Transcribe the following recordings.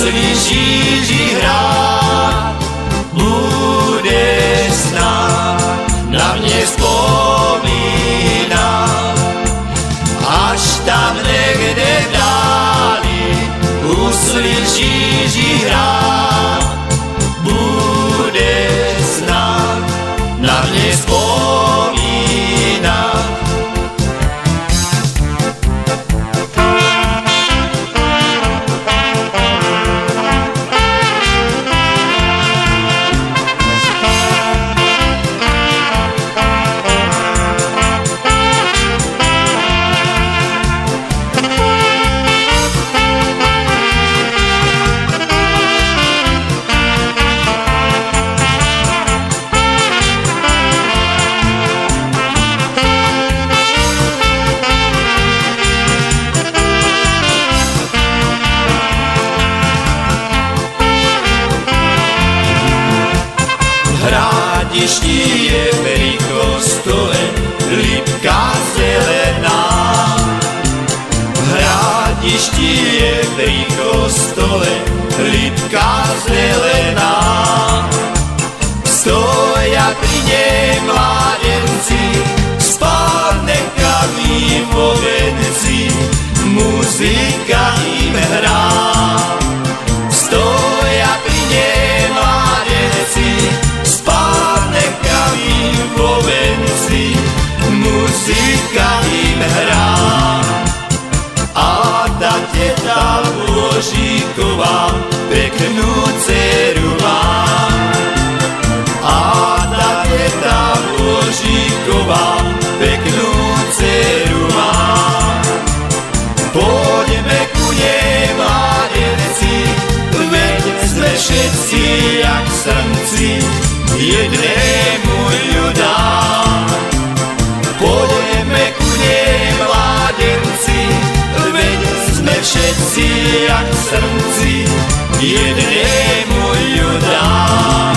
Uslíš Ježíš hrát, budeš snad na mě vzpomínat. Až tam někde v dáli uslíš Ježíš hrát, budeš snad na mě vzpomínat. Hradišti je pri kostole lípka zelená. V Hradišti je pri kostole lípka zelená. Stoja pri nej mládenci s párnenkami vo venci, muzika im hrá. Stoja pri nej mládenci vo venci, muzika im hrá. A tá teta Božíková peknú dceru má. A tá teta Božíková peknú dceru má. Poďme ku nej, mládenci, veď sme všetci jak srnci, jednému ju dám. Poďme ku nej, mládenci, veď sme všetci jak srnci, jednému ju dám.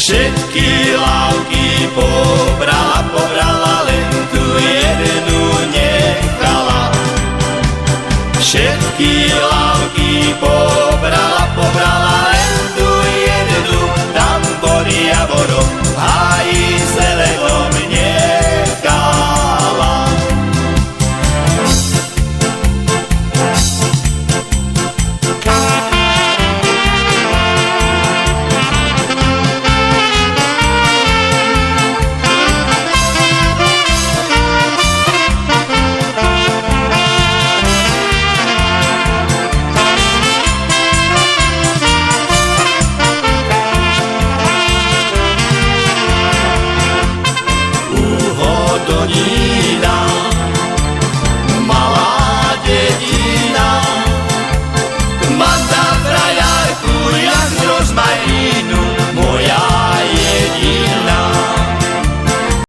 Všetky lávky pobrala, len tu jednu nechala. Všetky lávky